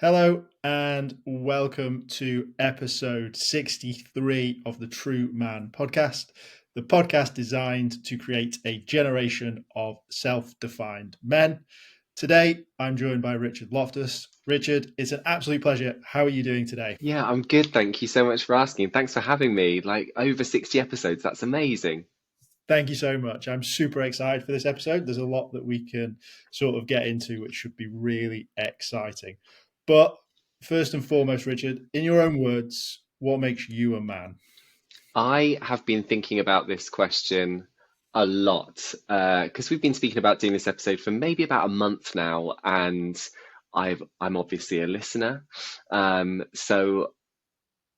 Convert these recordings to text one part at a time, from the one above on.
Hello and welcome to episode 63 of the TRUUMAN Podcast, the podcast designed to create a generation of self-defined men. Today, I'm joined by Richard Loftus. Richard, it's an absolute pleasure. How are you doing today? Yeah, I'm good. Thank you so much for asking. Thanks for having me. Like over 60 episodes. That's amazing. Thank you so much. I'm super excited for this episode. There's a lot that we can sort of get into, which should be really exciting. But first and foremost, Richard, in your own words, what makes you a man? I have been thinking about this question a lot because we've been speaking about doing this episode for maybe about a month now, and I'm obviously a listener. So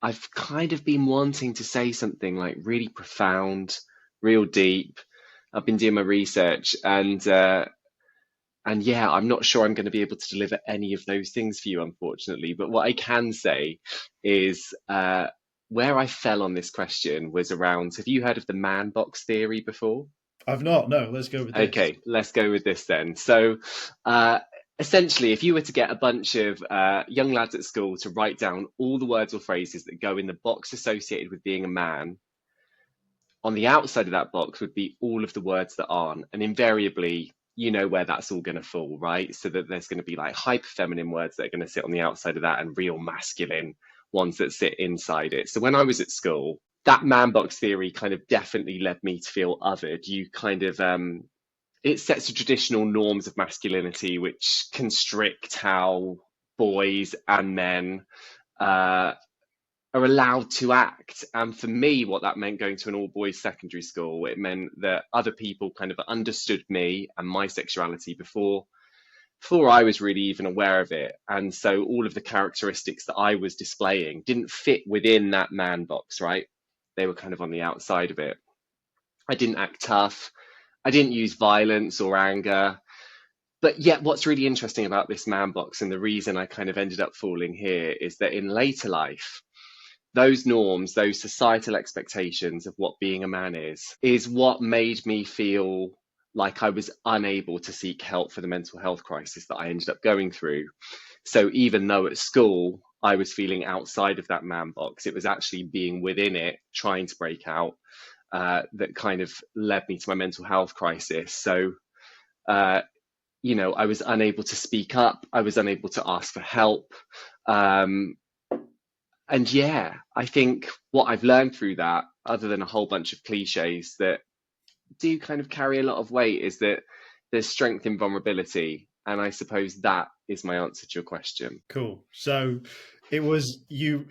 I've kind of been wanting to say something like really profound, real deep. I've been doing my research and yeah, I'm not sure I'm going to be able to deliver any of those things for you, unfortunately. But what I can say is where I fell on this question was around, have you heard of the man box theory before? I've not. No, let's go with this. Okay, let's go with this then. So uh, essentially, if you were to get a bunch of young lads at school to write down all the words or phrases that go in the box associated with being a man, on the outside of that box would be all of the words that aren't. And invariably, you know where that's all going to fall, right? So that there's going to be like hyper feminine words that are going to sit on the outside of that and real masculine ones that sit inside it. So when I was at school, that man box theory kind of definitely led me to feel othered. You kind of, it sets the traditional norms of masculinity, which constrict how boys and men uh, are allowed to act. And for me, what that meant going to an all boys secondary school, it meant that other people kind of understood me and my sexuality before I was really even aware of it. And so all of the characteristics that I was displaying didn't fit within that man box, right? They were kind of on the outside of it. I didn't act tough. I didn't use violence or anger. But yet, what's really interesting about this man box, and the reason I kind of ended up falling here, is that in later life, those norms, those societal expectations of what being a man is what made me feel like I was unable to seek help for the mental health crisis that I ended up going through. So even though at school I was feeling outside of that man box, it was actually being within it, trying to break out, that kind of led me to my mental health crisis. So, uh, I was unable to speak up. I was unable to ask for help. Um, and yeah, I think what I've learned through that, other than a whole bunch of cliches that do kind of carry a lot of weight, is that there's strength in vulnerability. And I suppose that is my answer to your question. Cool. So it was you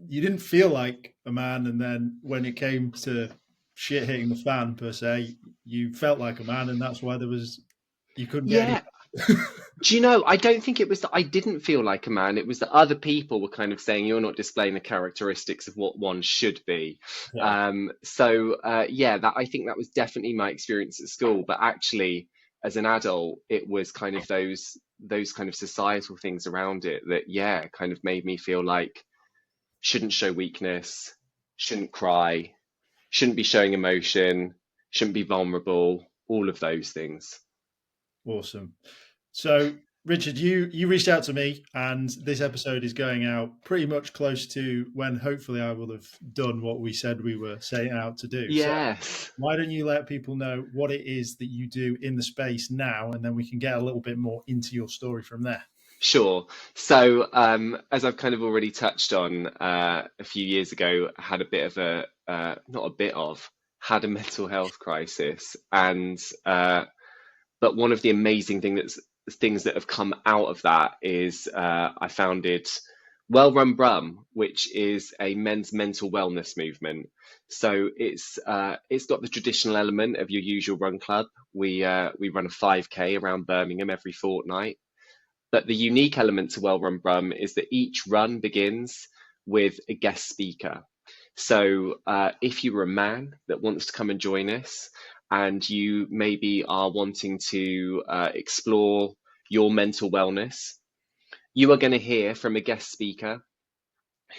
didn't feel like a man, and then when it came to shit hitting the fan per se, you felt like a man, and that's why you couldn't get any. Yeah. Do you know, I don't think it was that I didn't feel like a man. It was that other people were kind of saying you're not displaying the characteristics of what one should be. Yeah. Yeah, that I think that was definitely my experience at school. But actually, as an adult, it was kind of those kind of societal things around it that, yeah, kind of made me feel like shouldn't show weakness, shouldn't cry, shouldn't be showing emotion, shouldn't be vulnerable, all of those things. Awesome. So, Richard, you reached out to me, and this episode is going out pretty much close to when hopefully I will have done what we said we were setting out to do. So, Yes. why don't you let people know what it is that you do in the space now, and then we can get a little bit more into your story from there. Sure. So, as I've kind of already touched on, a few years ago, I had a bit of not a bit of, had a mental health crisis. And, but one of the amazing things that have come out of that is I founded Well Run Brum, which is a men's mental wellness movement. So it's got the traditional element of your usual run club. We run a 5K around Birmingham every fortnight. But the unique element to Well Run Brum is that each run begins with a guest speaker. So if you're a man that wants to come and join us, and you maybe are wanting to explore your mental wellness, you are going to hear from a guest speaker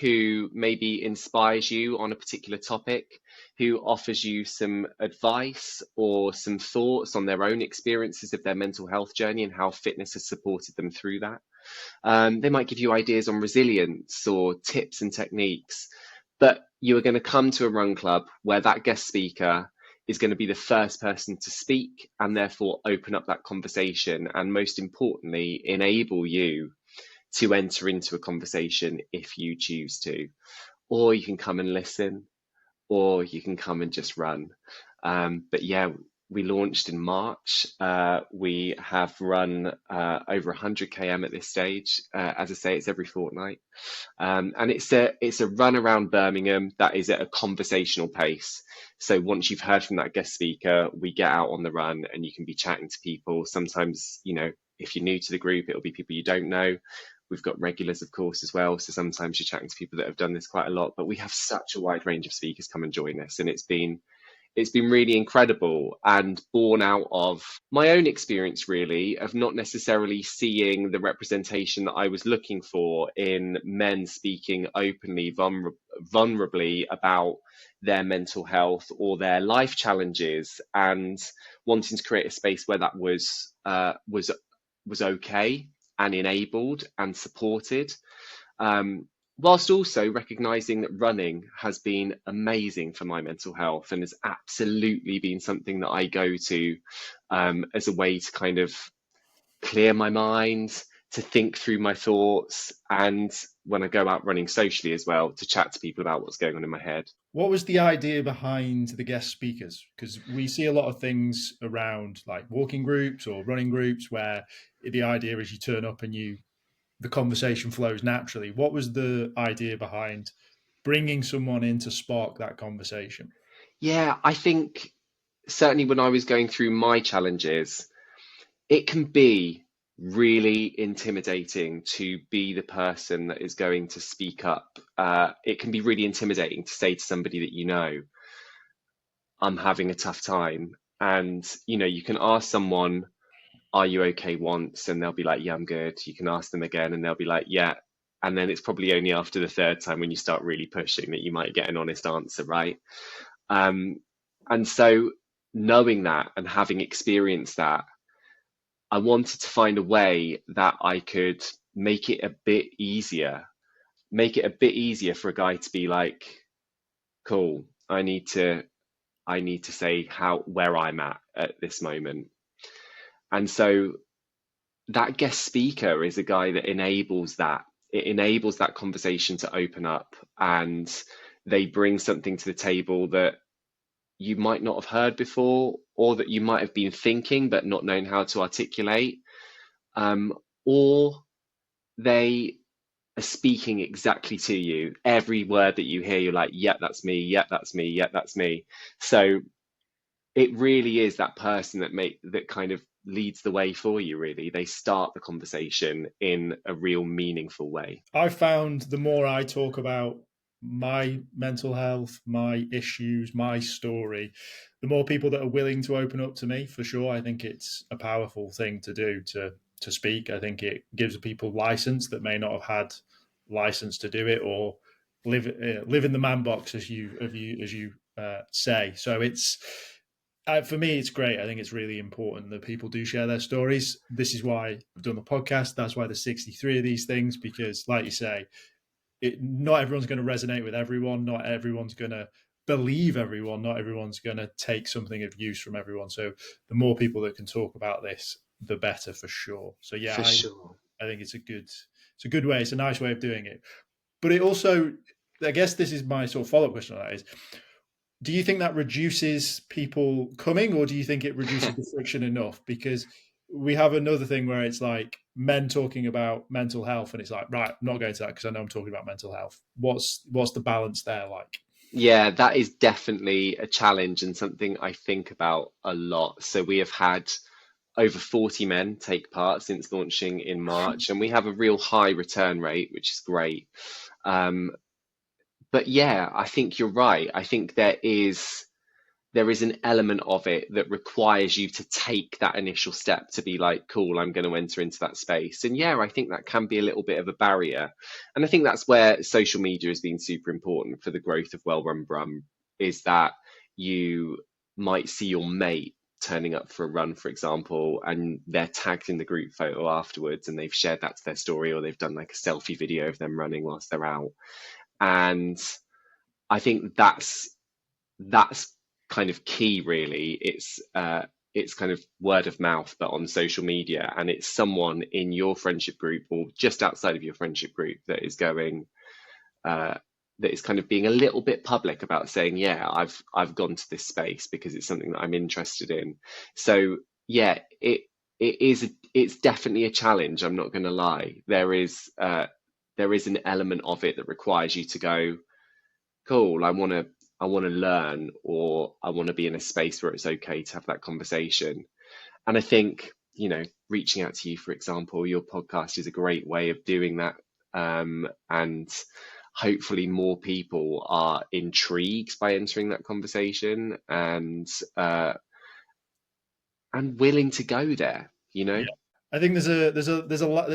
who maybe inspires you on a particular topic, who offers you some advice or some thoughts on their own experiences of their mental health journey and how fitness has supported them through that. They might give you ideas on resilience or tips and techniques. But you are going to come to a run club where that guest speaker is going to be the first person to speak and therefore open up that conversation and, most importantly, enable you to enter into a conversation if you choose to. Or you can come and listen, or you can come and just run. But yeah, we launched in March. We have run over 100 km at this stage. As I say, it's every fortnight. And it's a run around Birmingham that is at a conversational pace. So once you've heard from that guest speaker, we get out on the run and you can be chatting to people. Sometimes, if you're new to the group, it'll be people you don't know. We've got regulars, of course, as well. So sometimes you're chatting to people that have done this quite a lot, but we have such a wide range of speakers come and join us. And it's been really incredible and born out of my own experience, really, of not necessarily seeing the representation that I was looking for in men speaking openly, vulnerably about their mental health or their life challenges, and wanting to create a space where that was okay and enabled and supported. Whilst also recognizing that running has been amazing for my mental health and has absolutely been something that I go to as a way to kind of clear my mind, to think through my thoughts, and when I go out running socially as well, to chat to people about what's going on in my head. What was the idea behind the guest speakers? Because we see a lot of things around like walking groups or running groups where the idea is you turn up and the conversation flows naturally. What was the idea behind bringing someone in to spark that conversation? Yeah, I think certainly when I was going through my challenges, it can be really intimidating to be the person that is going to speak up. It can be really intimidating to say to somebody that I'm having a tough time. And, you can ask someone, are you okay once? And they'll be like, yeah, I'm good. You can ask them again and they'll be like, yeah. And then it's probably only after the third time when you start really pushing that you might get an honest answer, right? And so knowing that and having experienced that, I wanted to find a way that I could make it a bit easier for a guy to be like, cool, I need to say where I'm at this moment. And so that guest speaker is a guy that enables that. It enables that conversation to open up, and they bring something to the table that you might not have heard before, or that you might have been thinking but not known how to articulate, or they are speaking exactly to you. Every word that you hear, you're like, yeah, that's me, yeah, that's me, yeah, that's me. So it really is that person that kind of leads the way for you, really. They start the conversation in a real meaningful way. I found the more I talk about my mental health, my issues, my story, the more people that are willing to open up to me, for sure. I think it's a powerful thing to do, to speak. I think it gives people license that may not have had license to do it, or live in the man box, as you say. So it's for me, it's great. I think it's really important that people do share their stories. This is why I've done the podcast. That's why there's 63 of these things, because, like you say, not everyone's going to resonate with everyone. Not everyone's going to believe everyone. Not everyone's going to take something of use from everyone. So the more people that can talk about this, the better, for sure. So yeah, sure. I think it's a good way. It's a nice way of doing it. But it also, I guess this is my sort of follow-up question on that is, do you think that reduces people coming, or do you think it reduces the friction enough? Because we have another thing where it's like men talking about mental health, and it's like, right, I'm not going to that because I know I'm talking about mental health. What's the balance there like? Yeah, that is definitely a challenge and something I think about a lot. So we have had over 40 men take part since launching in March, and we have a real high return rate, which is great. But yeah, I think you're right. I think there is an element of it that requires you to take that initial step to be like, cool, I'm going to enter into that space. And yeah, I think that can be a little bit of a barrier. And I think that's where social media has been super important for the growth of Well Run Brum, is that you might see your mate turning up for a run, for example, and they're tagged in the group photo afterwards and they've shared that to their story, or they've done like a selfie video of them running whilst they're out. And I think that's kind of key, really. It's kind of word of mouth, but on social media, and it's someone in your friendship group or just outside of your friendship group that is going, that is kind of being a little bit public about saying, yeah, I've gone to this space because it's something that I'm interested in. So yeah, it's definitely a challenge. I'm not going to lie. There is an element of it that requires you to go, cool, I want to learn, or I want to be in a space where it's okay to have that conversation. And I think, reaching out to you, for example, your podcast is a great way of doing that. And hopefully more people are intrigued by entering that conversation and willing to go there, Yeah. I think there's a lot,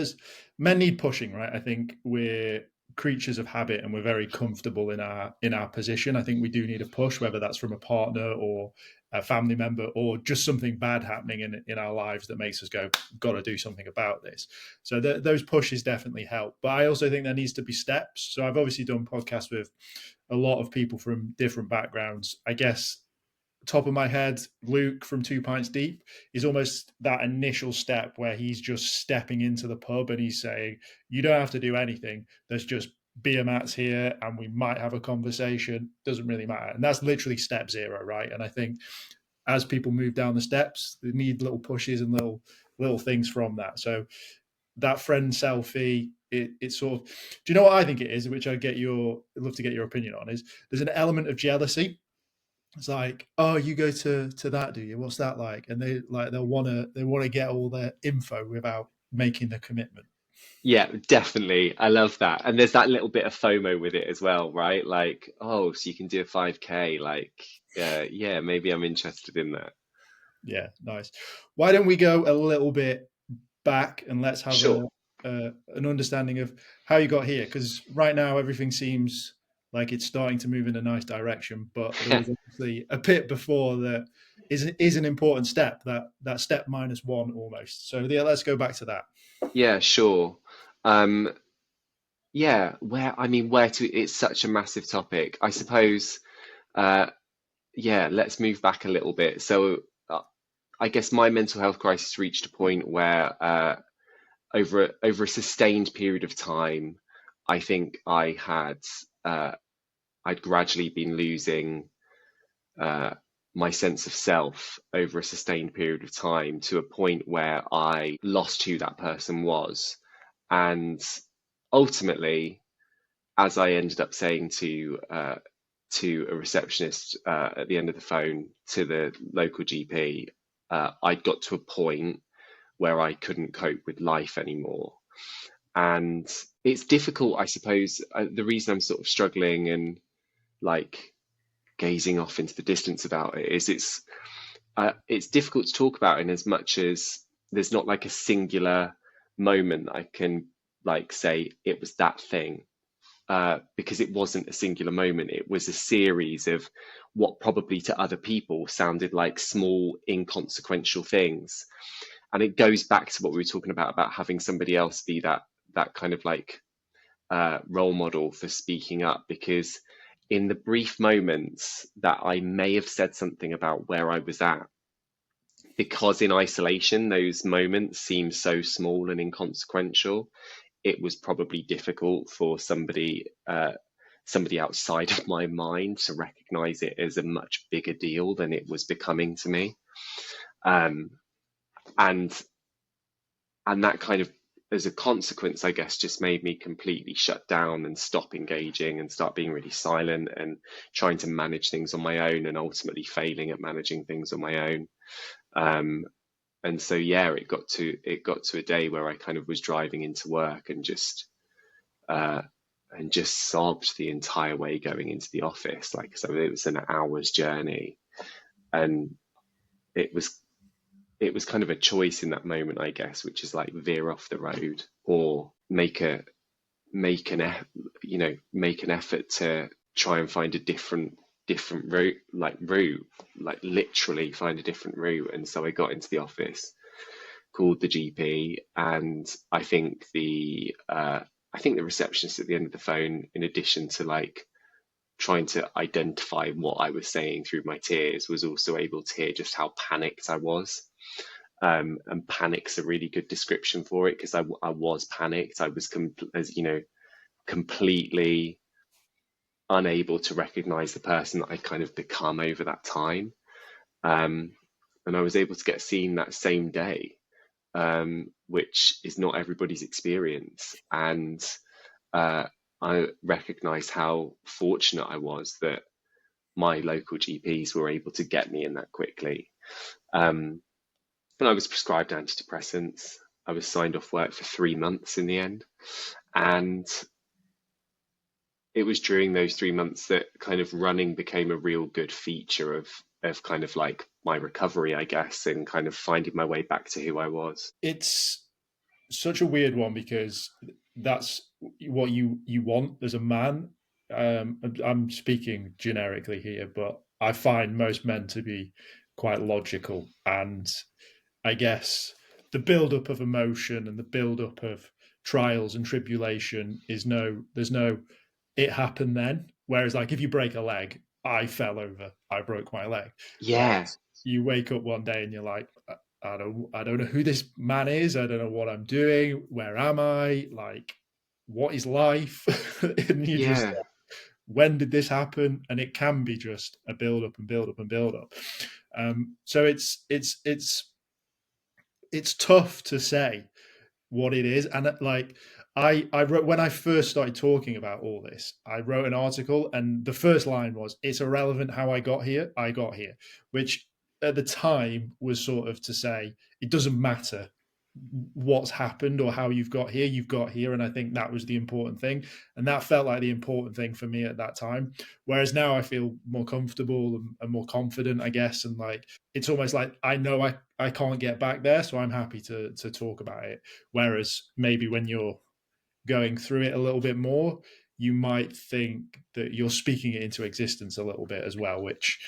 men need pushing, right? I think we're creatures of habit and we're very comfortable in our position. I think we do need a push, whether that's from a partner or a family member or just something bad happening in our lives that makes us go, got to do something about this. So those pushes definitely help. But I also think there needs to be steps. So I've obviously done podcasts with a lot of people from different backgrounds. I guess top of my head, Luke from 2 Pints Deep is almost that initial step where he's just stepping into the pub and he's saying, you don't have to do anything. There's just beer mats here and we might have a conversation. Doesn't really matter. And that's literally step 0, right? And I think as people move down the steps, they need little pushes and little things from that. So that friend selfie, it's sort of, do you know what I think it is, which I'd love to get your opinion on, is there's an element of jealousy. It's like, oh, you go to that, do you? What's that like? And they'll want to get all their info without making the commitment. Yeah, definitely. I love that. And there's that little bit of FOMO with it as well, right? Like, oh, so you can do a 5K. Like, yeah, maybe I'm interested in that. Yeah, nice. Why don't we go a little bit back and let's have Sure. an understanding of how you got here? Because right now everything seems like it's starting to move in a nice direction, but there was obviously a bit before that is an important step, that step -1 almost. So yeah, let's go back to that. Yeah, sure. Yeah, where to, it's such a massive topic. I suppose, yeah, let's move back a little bit. So I guess my mental health crisis reached a point where over a sustained period of time, I think I'd gradually been losing my sense of self over a sustained period of time, to a point where I lost who that person was. And ultimately, as I ended up saying to a receptionist at the end of the phone, to the local GP, I'd got to a point where I couldn't cope with life anymore. And it's difficult, I suppose. The reason I'm sort of struggling and like gazing off into the distance about it is it's difficult to talk about, in as much as there's not like a singular moment I can like say it was that thing, because it wasn't a singular moment. It was a series of what probably to other people sounded like small, inconsequential things. And it goes back to what we were talking about having somebody else be that kind of like role model for speaking up, because in the brief moments that I may have said something about where I was at, because in isolation those moments seem so small and inconsequential, it was probably difficult for somebody outside of my mind to recognize it as a much bigger deal than it was becoming to me. And that kind of, as a consequence, I guess, just made me completely shut down and stop engaging and start being really silent and trying to manage things on my own, and ultimately failing at managing things on my own. And so, yeah, it got to a day where I kind of was driving into work and just sobbed the entire way going into the office. Like, so it was an hour's journey, and it was kind of a choice in that moment, I guess, which is like veer off the road or make an effort to try and find a different different route, like literally find a different route. And so I got into the office, called the GP, and I think the receptionist at the end of the phone, in addition to like trying to identify what I was saying through my tears, was also able to hear just how panicked I was. And panic's a really good description for it, because I was panicked. I was, as you know, completely unable to recognize the person that I'd kind of become over that time. And I was able to get seen that same day, which is not everybody's experience. And I recognized how fortunate I was that my local GPs were able to get me in that quickly. And I was prescribed antidepressants. I was signed off work for 3 months in the end. And it was during those 3 months that kind of running became a real good feature of kind of like my recovery, I guess, and kind of finding my way back to who I was. It's such a weird one, because that's what you want as a man. I'm speaking generically here, but I find most men to be quite logical, and I guess the build-up of emotion and the build-up of trials and tribulation there's no it happened then. Whereas, like, if you break a leg, I fell over, I broke my leg. Yeah, Whereas you wake up one day and you're like, I don't know who this man is. I don't know what I'm doing. Where am I? Like, what is life? And you just, yeah, when did this happen? And it can be just a build up and build up and build up. So it's tough to say what it is. And like, I wrote, when I first started talking about all this, I wrote an article, and the first line was, "It's irrelevant how I got here. I got here," which at the time was sort of to say it doesn't matter what's happened or how you've got here. You've got here, and I think that was the important thing, and that felt like the important thing for me at that time. Whereas now I feel more comfortable and more confident, I guess, and like it's almost like I know I can't get back there, so I'm happy to talk about it. Whereas maybe when you're going through it a little bit more, you might think that you're speaking it into existence a little bit as well, which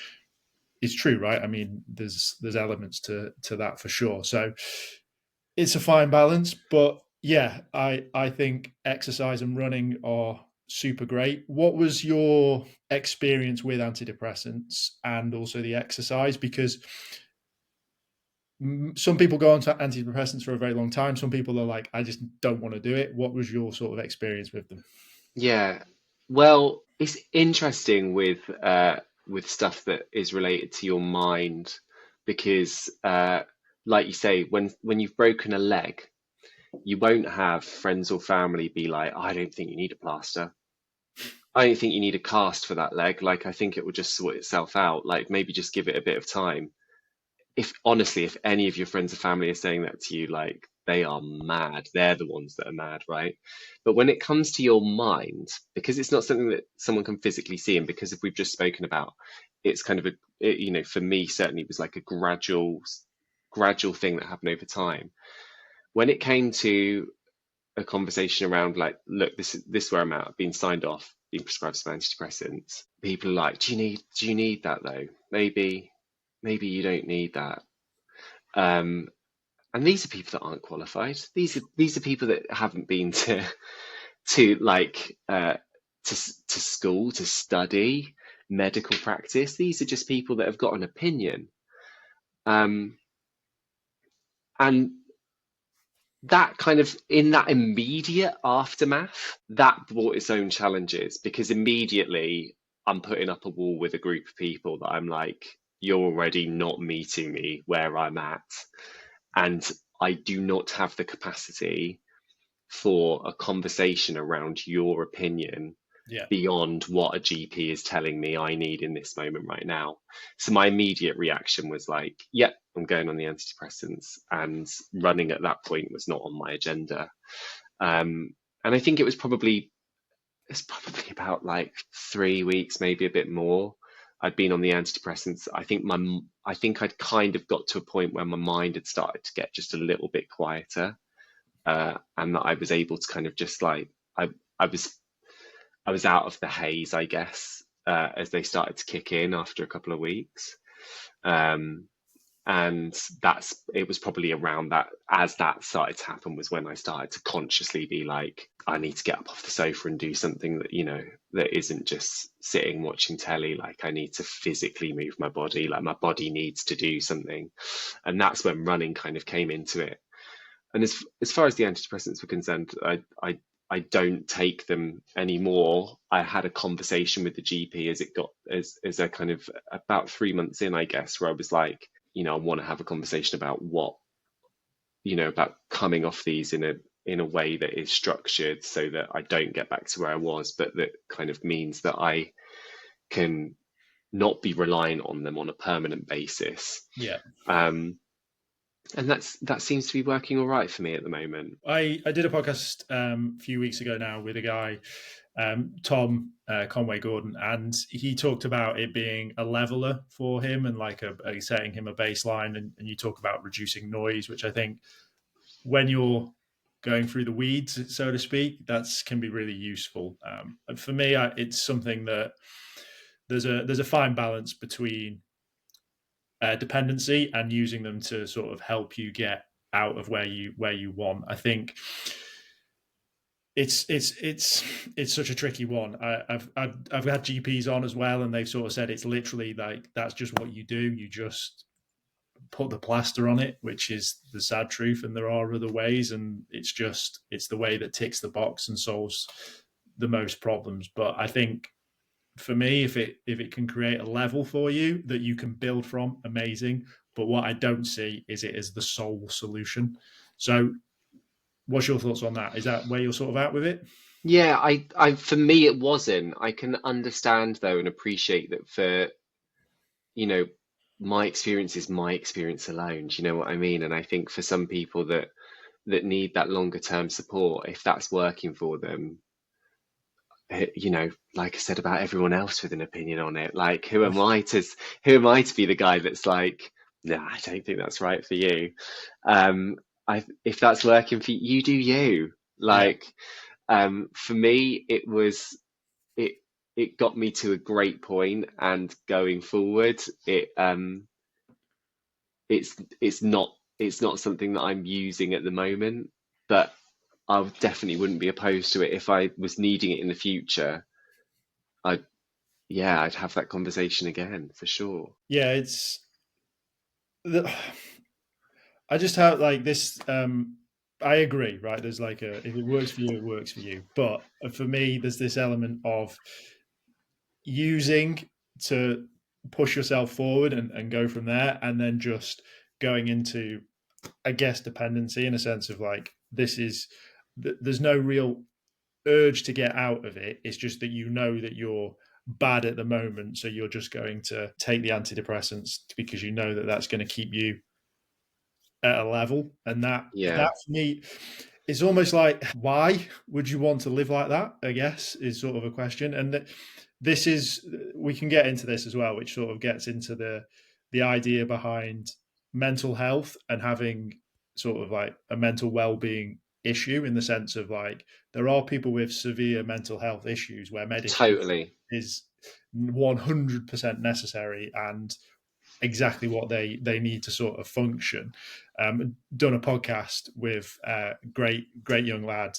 is true, right? I mean, there's elements to that for sure. So it's a fine balance, but yeah, I think exercise and running are super great. What was your experience with antidepressants and also the exercise? Because some people go on to antidepressants for a very long time. Some people are like, I just don't want to do it. What was your sort of experience with them? yeah. Well, it's interesting with stuff that is related to your mind, because like you say, when you've broken a leg, you won't have friends or family be like, I don't think you need a plaster. I don't think you need a cast for that leg. Like, I think it will just sort itself out. Like, maybe just give it a bit of time. If honestly, if any of your friends or family are saying that to you, like, they are mad. They're the ones that are mad, right? But when it comes to your mind, because it's not something that someone can physically see, and because if we've just spoken about, it's kind of for me, certainly it was like a gradual thing that happened over time. When it came to a conversation around like, look, this is where I'm at. I've been signed off, been prescribed some antidepressants. People are like, do you need that though? Maybe you don't need that. And these are people that aren't qualified. These are people that haven't been to like to school to study medical practice. These are just people that have got an opinion. And that kind of, in that immediate aftermath, that brought its own challenges, because immediately I'm putting up a wall with a group of people that I'm like, you're already not meeting me where I'm at. And I do not have the capacity for a conversation around your opinion Yeah. beyond what a GP is telling me I need in this moment right now. So my immediate reaction was like, yep, I'm going on the antidepressants, and running at that point was not on my agenda. And I think it's probably about like 3 weeks, maybe a bit more. I'd been on the antidepressants. I think I'd kind of got to a point where my mind had started to get just a little bit quieter, and that I was able to kind of just like I was out of the haze, I guess. as they started to kick in after a couple of weeks. And it was probably around that, as that started to happen, was when I started to consciously be like, I need to get up off the sofa and do something that, that isn't just sitting watching telly. Like, I need to physically move my body, like my body needs to do something. And that's when running kind of came into it. And as far as the antidepressants were concerned, I don't take them anymore. I had a conversation with the GP as a kind of about 3 months in, I guess, where I was like, I want to have a conversation about about coming off these in a way that is structured so that I don't get back to where I was, but that kind of means that I can not be reliant on them on a permanent basis. Yeah. And that seems to be working all right for me at the moment. I did a podcast a few weeks ago now with a guy, Tom Conway Gordon, and he talked about it being a leveler for him and like a setting him a baseline. And you talk about reducing noise, which I think when you're going through the weeds, so to speak, can be really useful. For me, it's something that there's a fine balance between dependency and using them to sort of help you get out of where you want. I think it's such a tricky one. I've had GPs on as well, and they've sort of said it's literally like that's just what you do. You just put the plaster on it, which is the sad truth. And there are other ways, and it's the way that ticks the box and solves the most problems. But I think for me, if it can create a level for you that you can build from, amazing. But what I don't see is it as the sole solution. So what's your thoughts on that? Is that where you're sort of at with it? Yeah, I for me, it wasn't. I can understand though and appreciate that for, my experience is my experience alone. Do you know what I mean? And I think for some people that need that longer term support, if that's working for them, like I said about everyone else with an opinion on it, like who am I to be the guy that's like, no, I don't think that's right for you. If that's working for you, you do you. Like, for me, it got me to a great point, and going forward, it's not something that I'm using at the moment, but I definitely wouldn't be opposed to it if I was needing it in the future. I'd have that conversation again for sure. Yeah, I just have like this. I agree, right? There's like if it works for you, it works for you. But for me, there's this element of using to push yourself forward and go from there, and then just going into, I guess, dependency in a sense of like, there's no real urge to get out of it. It's just that that you're bad at the moment, so you're just going to take the antidepressants because you know that that's going to keep you at a level. And that for me is almost like, why would you want to live like that, I guess, is sort of a question. And we can get into this as well, which sort of gets into the idea behind mental health and having sort of like a mental well-being issue, in the sense of like, there are people with severe mental health issues where medication is 100% necessary and exactly what they need to sort of function. Done a podcast with great young lad,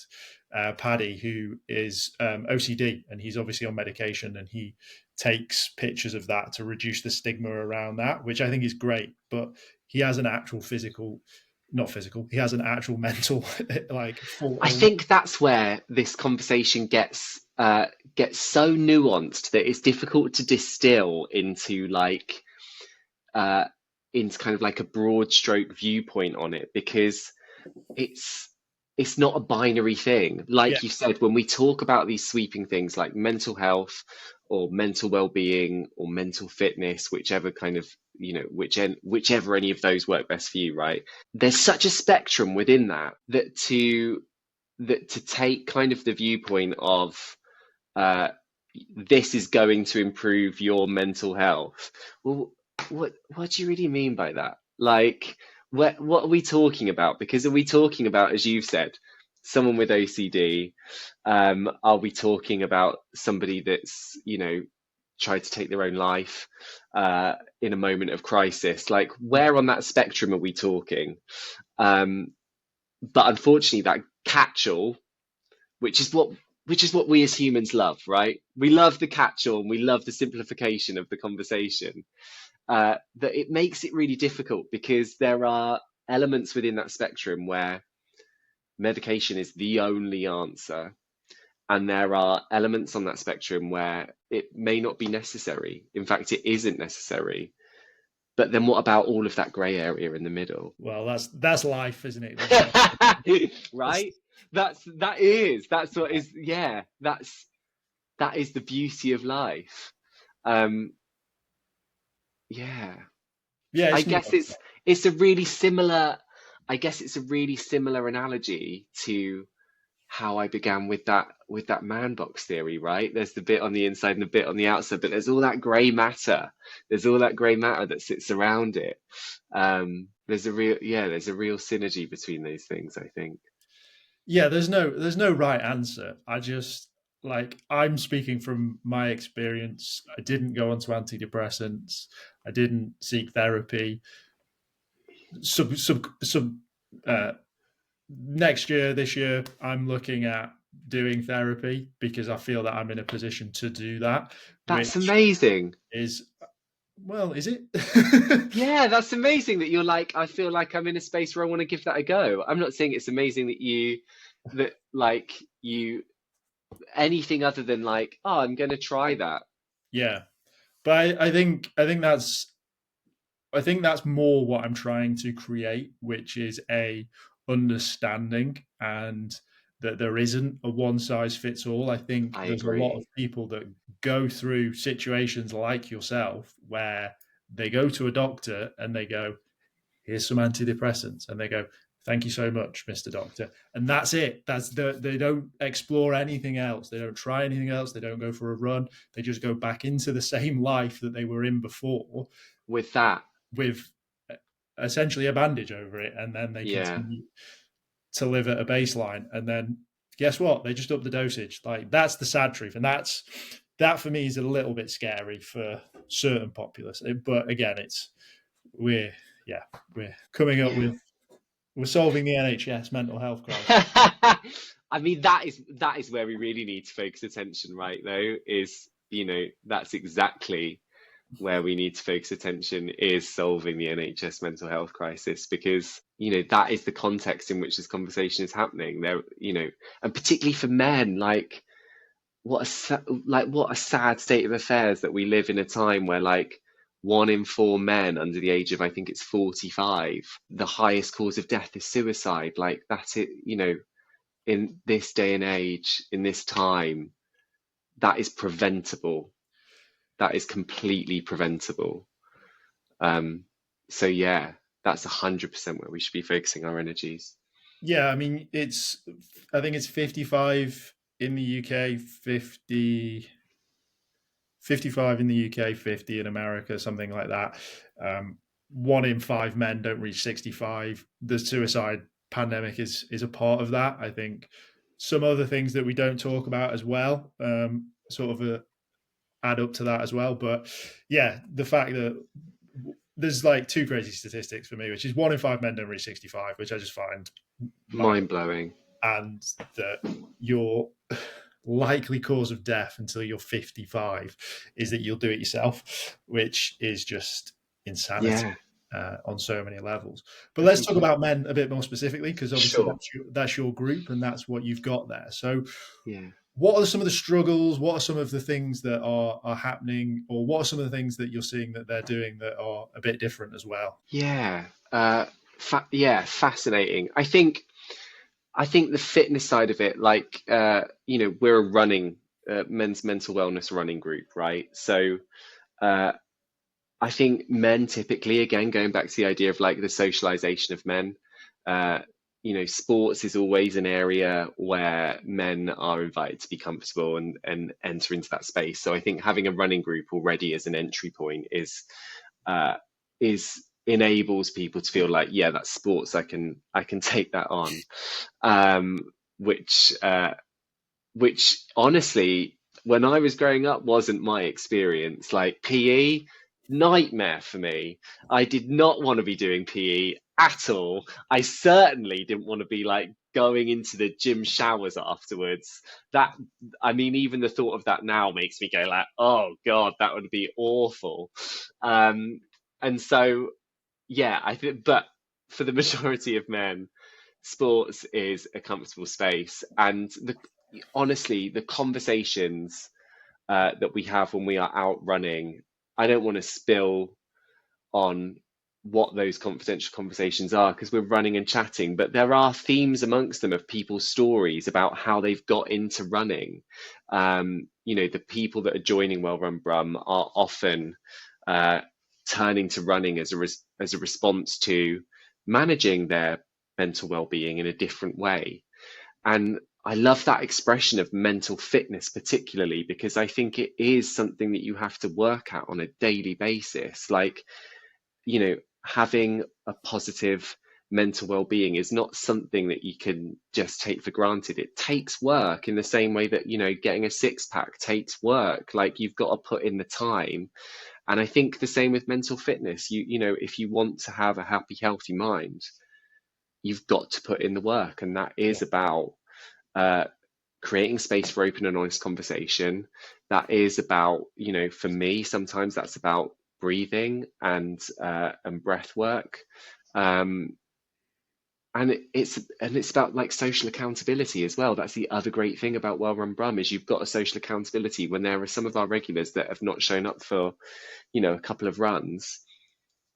Paddy, who is OCD, and he's obviously on medication, and he takes pictures of that to reduce the stigma around that, which I think is great. But he has an actual he has an actual mental like I think that's where this conversation gets so nuanced that it's difficult to distill into like into kind of like a broad stroke viewpoint on it, because it's not a binary thing. Like you said, when we talk about these sweeping things like mental health or mental well-being or mental fitness, whichever kind of, whichever any of those work best for you, right? There's such a spectrum within that to take kind of the viewpoint of this is going to improve your mental health. Well, what do you really mean by that? Like, what are we talking about? Because are we talking about, as you've said, someone with OCD? Are we talking about somebody that's, tried to take their own life in a moment of crisis. Like, where on that spectrum are we talking? But unfortunately, that catch-all, which is what we as humans love, right? We love the catch-all and we love the simplification of the conversation. That it makes it really difficult, because there are elements within that spectrum where medication is the only answer, and there are elements on that spectrum where it may not be necessary. In fact, it isn't necessary. But then what about all of that grey area in the middle? Well, that's life, isn't it? Right? That is the beauty of life. Yeah. Yeah, I guess it's a really similar analogy to how I began with that man box theory, right? There's the bit on the inside and the bit on the outside, but there's all that grey matter. There's all that grey matter that sits around it. There's a real synergy between those things, I think. Yeah, there's no right answer. I'm speaking from my experience. I didn't go onto antidepressants. I didn't seek therapy. This year, I'm looking at doing therapy because I feel that I'm in a position to do that. That's amazing. Is it? Yeah, that's amazing that you're like, I feel like I'm in a space where I want to give that a go. I'm not saying it's amazing that anything other than like, oh, I'm going to try that. Yeah, but I think that's more what I'm trying to create, which is a understanding, and that there isn't a one size fits all. I think there's a lot of people that go through situations like yourself where they go to a doctor and they go, here's some antidepressants, and they go, thank you so much, Mr. Doctor. And that's it. They don't explore anything else. They don't try anything else. They don't go for a run. They just go back into the same life that they were in before. With essentially a bandage over it. And then they continue to live at a baseline. And then guess what? They just up the dosage. Like, that's the sad truth. And that for me is a little bit scary for certain populace. But again, we're coming up with, we're solving the NHS mental health crisis. I mean, that is where we really need to focus attention, right? Though, is, that's exactly where we need to focus attention, is solving the NHS mental health crisis, because that is the context in which this conversation is happening. There, and particularly for men, like what a sad state of affairs that we live in a time where, like, 1 in 4 men under the age of, I think it's 45, the highest cause of death is suicide. Like, that's it, in this day and age, in this time, that is preventable. That is completely preventable. So yeah, that's 100% where we should be focusing our energies. Yeah, I mean, I think it's 55 in the UK, 55 in the UK, 50 in America, something like that. 1 in 5 men don't reach 65. The suicide pandemic is a part of that. I think some other things that we don't talk about as well add up to that as well. But yeah, the fact that there's like 2 crazy statistics for me, which is 1 in 5 men don't reach 65, which I just find mind-blowing. And that your likely cause of death until you're 55 is that you'll do it yourself, which is just insanity on so many levels. But let's talk about men a bit more specifically, because obviously that's your group and that's what you've got there. So what are some of the struggles? What are some of the things that are happening, or what are some of the things that you're seeing that they're doing that are a bit different as well? Fascinating. I think the fitness side of it, like, we're a running, men's mental wellness running group, right? So I think men typically, again, going back to the idea of like the socialization of men, sports is always an area where men are invited to be comfortable and enter into that space. So I think having a running group already as an entry point is enables people to feel like, yeah, that's sports, I can take that on, which honestly, when I was growing up wasn't my experience. Like PE, nightmare for me. I did not want to be doing PE at all. I certainly didn't want to be like going into the gym showers afterwards. That, I mean, even the thought of that now makes me go like, oh God, that would be awful. And so, yeah, I think, but for the majority of men, sports is a comfortable space. And honestly, the conversations that we have when we are out running, I don't want to spill on what those confidential conversations are because we're running and chatting, but there are themes amongst them of people's stories about how they've got into running. The people that are joining Well Run Brum are often turning to running as a response to managing their mental well-being in a different way. And I love that expression of mental fitness, particularly because I think it is something that you have to work at on a daily basis. Like, having a positive mental well-being is not something that you can just take for granted. It takes work in the same way that, getting a six pack takes work. Like, you've got to put in the time. And I think the same with mental fitness. If you want to have a happy, healthy mind, you've got to put in the work. And that is about creating space for open and honest conversation. That is about, for me, sometimes that's about breathing and breath work. And it's about like social accountability as well. That's the other great thing about Well Run Brum is you've got a social accountability. When there are some of our regulars that have not shown up for, a couple of runs,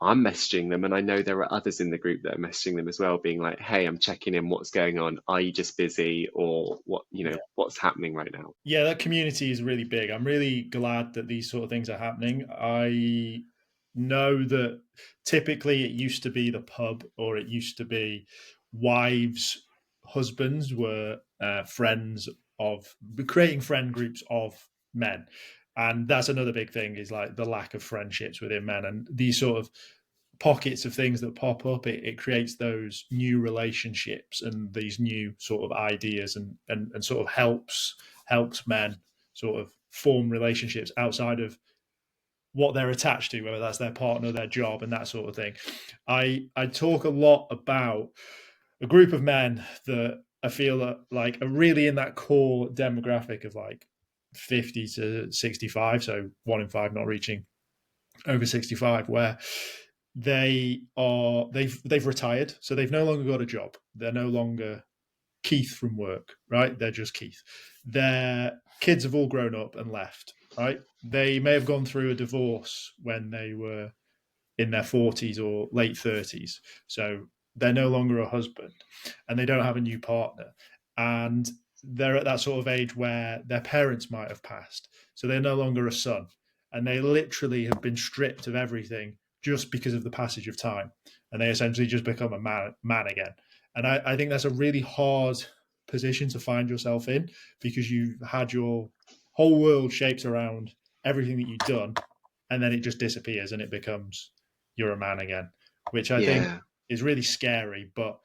I'm messaging them, and I know there are others in the group that are messaging them as well, being like, hey, I'm checking in, what's going on? Are you just busy, or what's happening right now? Yeah, that community is really big. I'm really glad that these sort of things are happening. I know that typically it used to be the pub, or it used to be wives, husbands were friends of creating friend groups of men. And that's another big thing is like the lack of friendships within men, and these sort of pockets of things that pop up, it creates those new relationships and these new sort of ideas, and sort of helps men sort of form relationships outside of what they're attached to, whether that's their partner, their job, and that sort of thing. I talk a lot about a group of men that I feel like are really in that core demographic of like 50 to 65, so 1 in 5 not reaching over 65, where they've retired, so they've no longer got a job. They're no longer Keith from work, right? They're just Keith. Their kids have all grown up and left, right? They may have gone through a divorce when they were in their 40s or late 30s, so they're no longer a husband, and they don't have a new partner, and they're at that sort of age where their parents might have passed, so they're no longer a son, and they literally have been stripped of everything just because of the passage of time, and they essentially just become a man again. And I think that's a really hard position to find yourself in, because you've had your whole world shaped around everything that you've done, and then it just disappears and it becomes you're a man again, which I think is really scary. But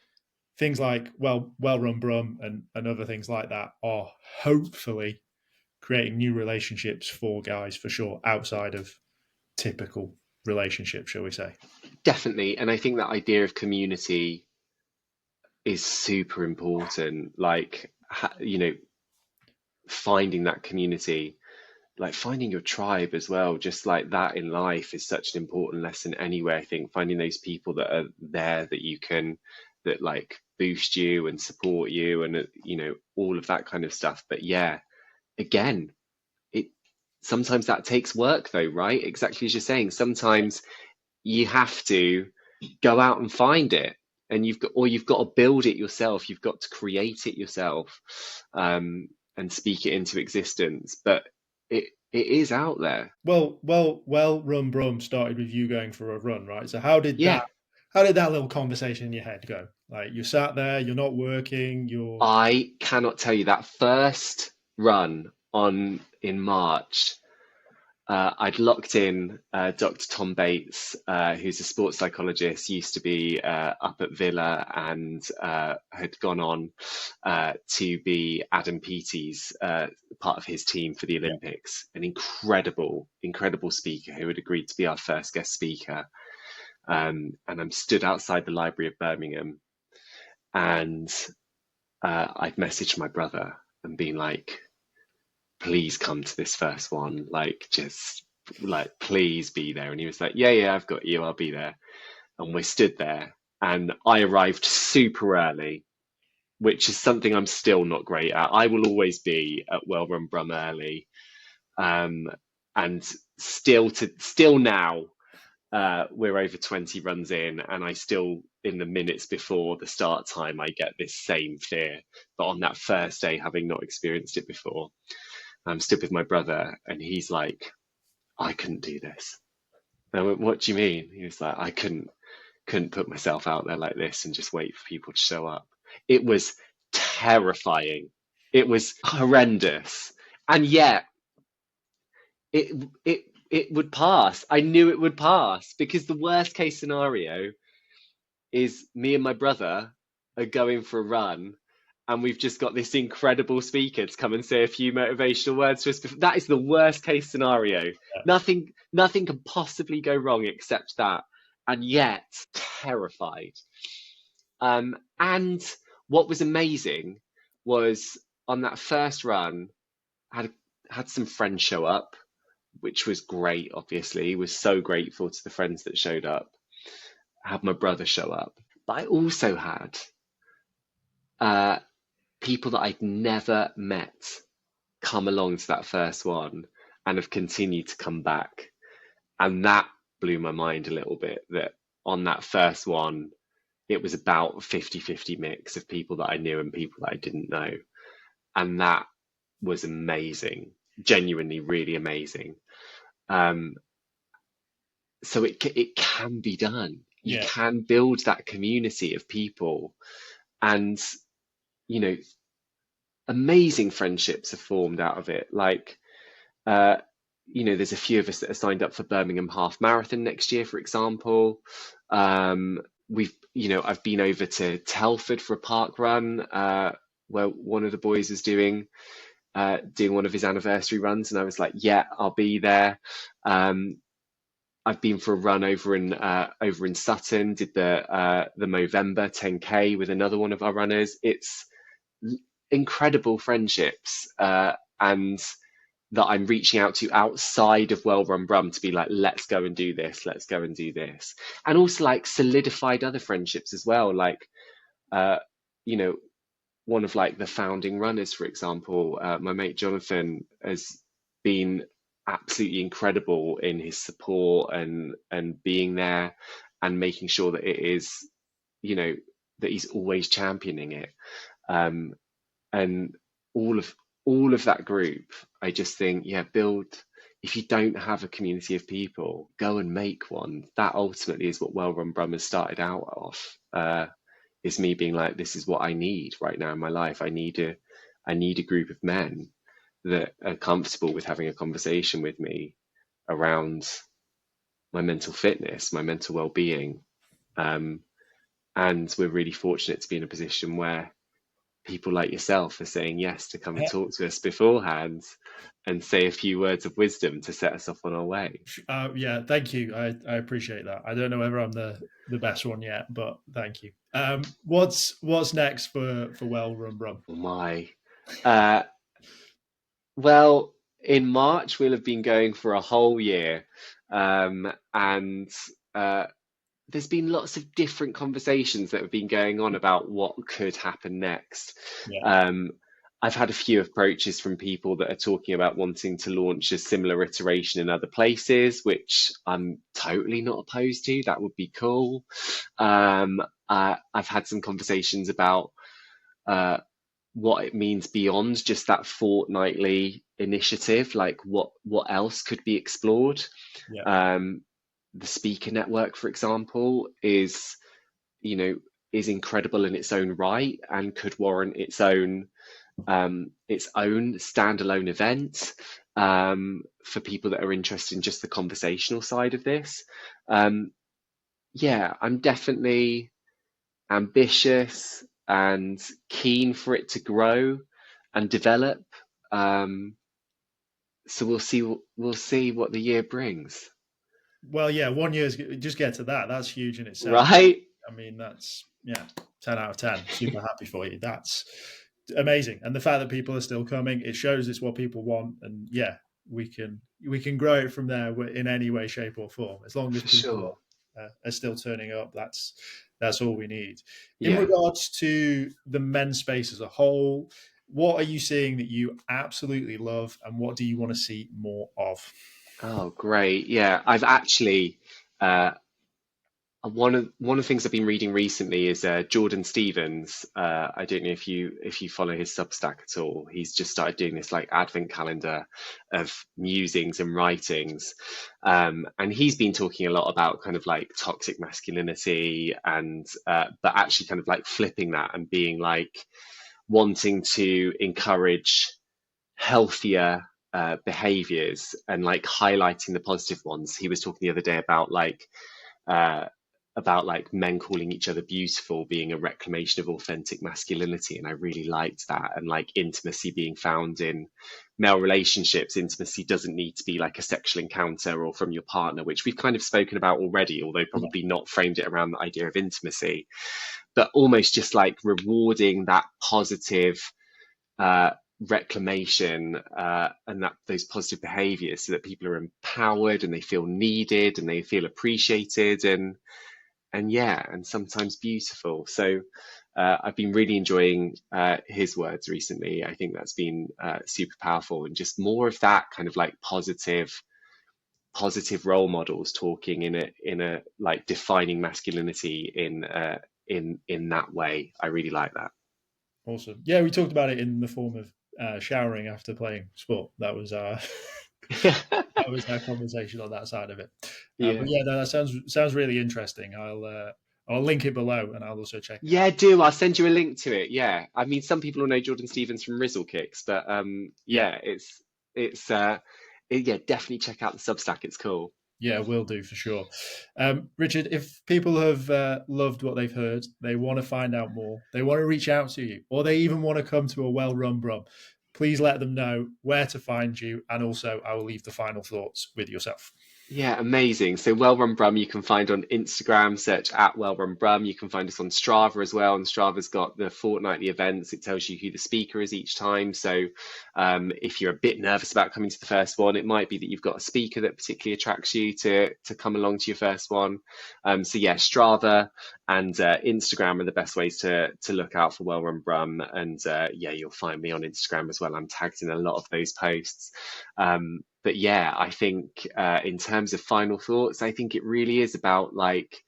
things like Well Run Brum and other things like that are hopefully creating new relationships for guys, for sure, outside of typical relationships, shall we say. Definitely. And I think that idea of community is super important. Like, finding that community, like finding your tribe as well, just like that in life is such an important lesson anyway. I think finding those people that are there that like boost you and support you and, all of that kind of stuff. But yeah, again, sometimes that takes work though, right? Exactly as you're saying. Sometimes you have to go out and find it, and you've got to build it yourself. You've got to create it yourself, and speak it into existence. But it is out there. Well, Run Brum started with you going for a run, right? So how did that little conversation in your head go? Like, you sat there, you're not working, I cannot tell you that first run in March. I'd locked in Dr. Tom Bates, who's a sports psychologist, used to be up at Villa and had gone on to be Adam Peaty's part of his team for the Olympics. An incredible, incredible speaker who had agreed to be our first guest speaker. And I'm stood outside the Library of Birmingham, and I'd messaged my brother and been like, please come to this first one, like, just like, please be there. And he was like, yeah, I've got you, I'll be there. And we stood there, and I arrived super early, which is something I'm still not great at. I will always be at Well Run Brum early, and still now, we're over 20 runs in, and I still, in the minutes before the start time, I get this same fear. But on that first day, having not experienced it before, I'm stood with my brother, and he's like, I couldn't do this. And I went, what do you mean? He was like, I couldn't put myself out there like this and just wait for people to show up. It was terrifying. It was horrendous. And yet it would pass. I knew it would pass, because the worst case scenario is me and my brother are going for a run, and we've just got this incredible speaker to come and say a few motivational words to us. That is the worst case scenario. Yeah. Nothing can possibly go wrong except that. And yet, terrified. And what was amazing was, on that first run, I had some friends show up, which was great, obviously. Was so grateful to the friends that showed up. I had my brother show up. But I also had people that I'd never met come along to that first one and have continued to come back. And that blew my mind a little bit, that on that first one, it was about 50-50 mix of people that I knew and people that I didn't know. And that was amazing, genuinely really amazing. So it can be done. You can build that community of people, and amazing friendships are formed out of it. Like, there's a few of us that are signed up for Birmingham Half Marathon next year, for example. I've been over to Telford for a park run, where one of the boys was doing one of his anniversary runs, and I was like, yeah, I'll be there. I've been for a run over in Sutton, did the Movember 10K with another one of our runners. It's incredible friendships, and that I'm reaching out to outside of Well Run Brum to be like, let's go and do this, and also like solidified other friendships as well. Like, one of like the founding runners, for example, my mate Jonathan, has been absolutely incredible in his support and being there and making sure that it is, that he's always championing it. And all of that group, I just think, if you don't have a community of people, go and make one. That ultimately is what Well Run Brum has started out of, is me being like, this is what I need right now in my life. I need a group of men that are comfortable with having a conversation with me around my mental fitness, my mental well-being. And we're really fortunate to be in a position where people like yourself are saying yes to come and talk to us beforehand and say a few words of wisdom to set us off on our way. Thank you. I appreciate that. I don't know whether I'm the best one yet, but thank you. What's next for Well Run Brum? Oh my. Well, in March, we'll have been going for a whole year. And there's been lots of different conversations that have been going on about what could happen next. I've had a few approaches from people that are talking about wanting to launch a similar iteration in other places, which I'm totally not opposed to. That would be cool. I've had some conversations about what it means beyond just that fortnightly initiative, like what else could be explored. The speaker network, for example, is incredible in its own right and could warrant its own standalone event for people that are interested in just the conversational side of this. Yeah, I'm definitely ambitious and keen for it to grow and develop. Um, so we'll see what the year brings. Well, yeah, 1 year's just get to that. That's huge in itself. Right? I mean, that's 10 out of 10. Super happy for you. That's amazing. And the fact that people are still coming, it shows it's what people want. And yeah, we can grow it from there in any way, shape, or form. As long as For people sure. are still turning up, that's all we need. In Yeah. regards to the men's space as a whole, what are you seeing that you absolutely love, and what do you want to see more of? Oh, great. Yeah, I've actually uh, one of the things I've been reading recently is Jordan Stevens. I don't know if you follow his Substack at all. He's just started doing this like advent calendar of musings and writings, and he's been talking a lot about kind of like toxic masculinity and but actually kind of like flipping that and being like wanting to encourage healthier behaviors and like highlighting the positive ones. He was talking the other day uh, about like men calling each other beautiful being a reclamation of authentic masculinity, and I really liked that. And like intimacy being found in male relationships. Intimacy doesn't need to be like a sexual encounter or from your partner, which we've kind of spoken about already, although Yeah. probably not framed it around the idea of intimacy, but almost just like rewarding that positive uh, reclamation and that those positive behaviors so that people are empowered and they feel needed and they feel appreciated and yeah, and sometimes beautiful. So I've been really enjoying his words recently. I think that's been super powerful, and just more of that kind of like positive role models talking in a like defining masculinity in that way. I really like that. Awesome. Yeah, we talked about it in the form of showering after playing sport. That was that was our conversation on that side of it. But Yeah. yeah, no, that sounds really interesting. I'll link it below, and I'll also check it out. Yeah, do. I'll send you a link to it. Yeah. I mean, some people will know Jordan Stevens from Rizzle Kicks, but Yeah, yeah, it's yeah, definitely check out the Substack. It's cool. yeah, will do for sure. Richard, if people have loved what they've heard, they want to find out more, they want to reach out to you, or they even want to come to a Well Run Brum, please let them know where to find you, and also I will leave the final thoughts with yourself. Yeah, amazing. So Well Run Brum you can find on Instagram, search at Well Run Brum. You can find us on Strava as well. And Strava's got the fortnightly events. It tells you who the speaker is each time. So if you're a bit nervous about coming to the first one, it might be that you've got a speaker that particularly attracts you to come along to your first one. So yeah, Strava and Instagram are the best ways to look out for Well Run Brum. And yeah, you'll find me on Instagram as well. I'm tagged in a lot of those posts. But yeah, I think in terms of final thoughts, I think it really is about like,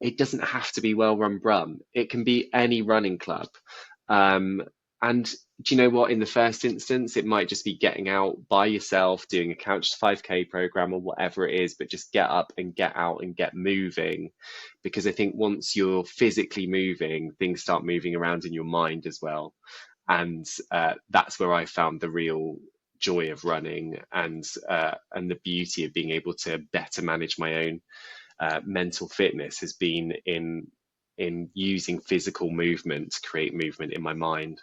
it doesn't have to be Well Run Brum. It can be any running club. Um, and do you know what? In the first instance, it might just be getting out by yourself, doing a Couch to 5K program or whatever it is, but just get up and get out and get moving. Because I think once you're physically moving, things start moving around in your mind as well. And that's where I found the real joy of running and the beauty of being able to better manage my own mental fitness has been in using physical movement to create movement in my mind.